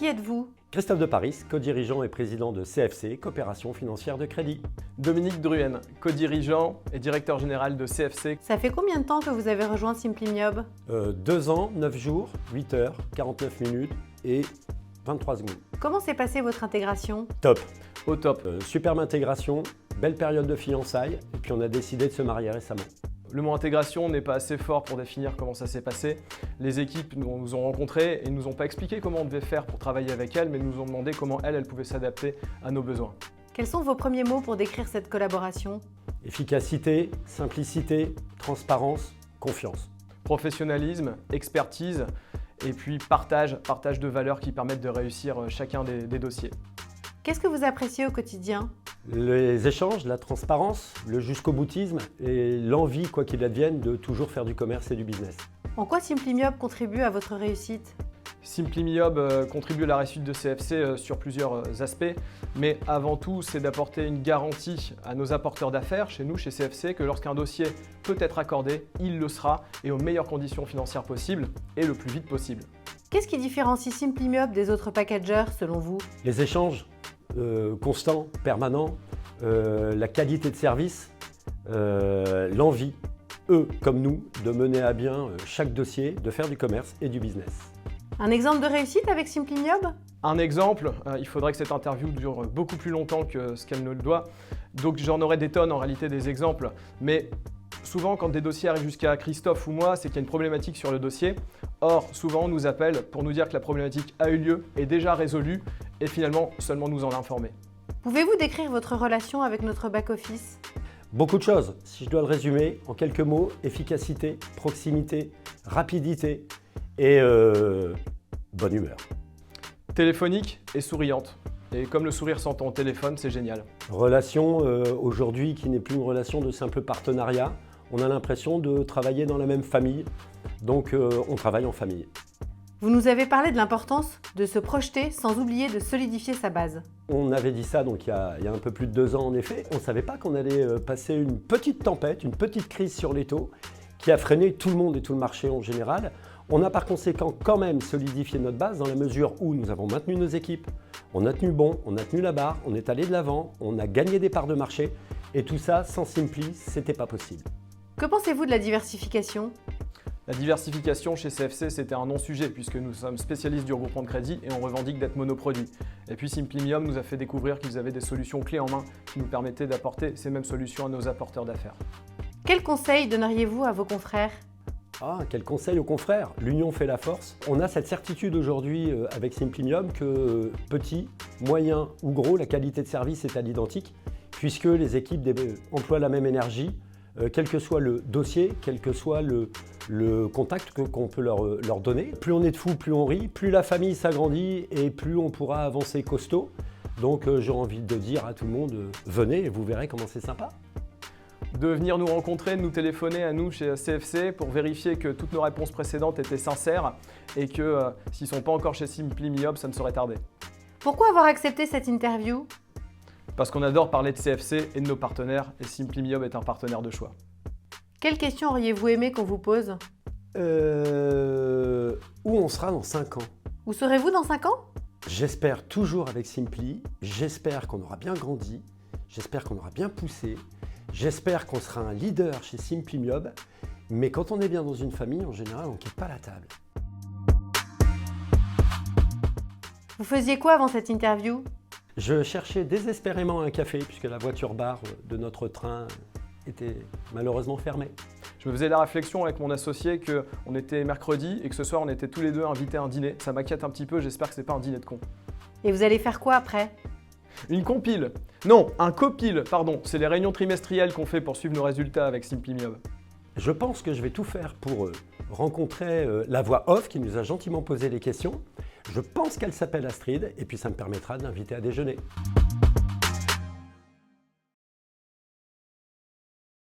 Qui êtes-vous? Christophe de Paris, co-dirigeant et président de CFC, Coopération Financière de Crédit. Dominique Druhen, co-dirigeant et directeur général de CFC. Ça fait combien de temps que vous avez rejoint SimplyMyob? 2 ans, 9 jours, 8 heures, 49 minutes et 23 secondes. Comment s'est passée votre intégration? Top. Au top. Superbe intégration, belle période de fiançailles et puis on a décidé de se marier récemment. Le mot intégration n'est pas assez fort pour définir comment ça s'est passé. Les équipes nous ont rencontrés et ne nous ont pas expliqué comment on devait faire pour travailler avec elles, mais nous ont demandé comment elles pouvaient s'adapter à nos besoins. Quels sont vos premiers mots pour décrire cette collaboration? Efficacité, simplicité, transparence, confiance. Professionnalisme, expertise et puis partage de valeurs qui permettent de réussir chacun des dossiers. Qu'est-ce que vous appréciez au quotidien? Les échanges, la transparence, le jusqu'au boutisme et l'envie, quoi qu'il advienne, de toujours faire du commerce et du business. En quoi SimplyMyob contribue à votre réussite? SimplyMyob contribue à la réussite de CFC sur plusieurs aspects, mais avant tout, c'est d'apporter une garantie à nos apporteurs d'affaires, chez nous, chez CFC, que lorsqu'un dossier peut être accordé, il le sera et aux meilleures conditions financières possibles et le plus vite possible. Qu'est-ce qui différencie SimplyMyob des autres packagers selon vous? Les échanges constants, permanents, la qualité de service, l'envie, eux comme nous, de mener à bien chaque dossier, de faire du commerce et du business. Un exemple de réussite avec SimplyMyob? Un exemple, il faudrait que cette interview dure beaucoup plus longtemps que ce qu'elle ne le doit, donc j'en aurais des tonnes en réalité des exemples, mais souvent quand des dossiers arrivent jusqu'à Christophe ou moi, c'est qu'il y a une problématique sur le dossier. Or, souvent on nous appelle pour nous dire que la problématique a eu lieu, est déjà résolue, et finalement seulement nous en informer. Pouvez-vous décrire votre relation avec notre back-office? Beaucoup de choses, si je dois le résumer en quelques mots: efficacité, proximité, rapidité et bonne humeur. Téléphonique et souriante. Et comme le sourire s'entend au téléphone, c'est génial. Relation aujourd'hui qui n'est plus une relation de simple partenariat. On a l'impression de travailler dans la même famille, donc on travaille en famille. Vous nous avez parlé de l'importance de se projeter sans oublier de solidifier sa base. On avait dit ça donc il y a un peu plus de 2 ans en effet. On ne savait pas qu'on allait passer une petite tempête, une petite crise sur les taux qui a freiné tout le monde et tout le marché en général. On a par conséquent quand même solidifié notre base dans la mesure où nous avons maintenu nos équipes, on a tenu bon, on a tenu la barre, on est allé de l'avant, on a gagné des parts de marché et tout ça sans Simply, c'était pas possible. Que pensez-vous de la diversification? La diversification chez CFC, c'était un non-sujet puisque nous sommes spécialistes du regroupement de crédit et on revendique d'être monoproduit. Et puis SimplyMyob nous a fait découvrir qu'ils avaient des solutions clés en main qui nous permettaient d'apporter ces mêmes solutions à nos apporteurs d'affaires. Quels conseils donneriez-vous à vos confrères? Quel conseil aux confrères? L'union fait la force. On a cette certitude aujourd'hui avec SimplyMyob que petit, moyen ou gros, la qualité de service est à l'identique puisque les équipes emploient la même énergie, quel que soit le dossier, quel que soit le contact qu'on peut leur donner. Plus on est de fous, plus on rit, plus la famille s'agrandit et plus on pourra avancer costaud. Donc j'ai envie de dire à tout le monde, venez et vous verrez comment c'est sympa. De venir nous rencontrer, de nous téléphoner à nous chez CFC pour vérifier que toutes nos réponses précédentes étaient sincères et que s'ils ne sont pas encore chez SimplyMyob, ça ne saurait tarder. Pourquoi avoir accepté cette interview? Parce qu'on adore parler de CFC et de nos partenaires et SimplyMyob est un partenaire de choix. Quelle question auriez-vous aimé qu'on vous pose? Où on sera dans 5 ans? Où serez-vous dans 5 ans? J'espère toujours avec Simply, j'espère qu'on aura bien grandi, j'espère qu'on aura bien poussé, j'espère qu'on sera un leader chez SimplyMyob, mais quand on est bien dans une famille, en général, on ne quitte pas la table. Vous faisiez quoi avant cette interview? Je cherchais désespérément un café puisque la voiture-bar de notre train était malheureusement fermée. Je me faisais la réflexion avec mon associé qu'on était mercredi et que ce soir on était tous les deux invités à un dîner. Ça m'inquiète un petit peu, j'espère que c'est pas un dîner de con. Et vous allez faire quoi après? Une compile. Non, un copile, pardon. C'est les réunions trimestrielles qu'on fait pour suivre nos résultats avec SimplyMyob. Je pense que je vais tout faire pour rencontrer la voix off qui nous a gentiment posé les questions. Je pense qu'elle s'appelle Astrid et puis ça me permettra de l'inviter à déjeuner.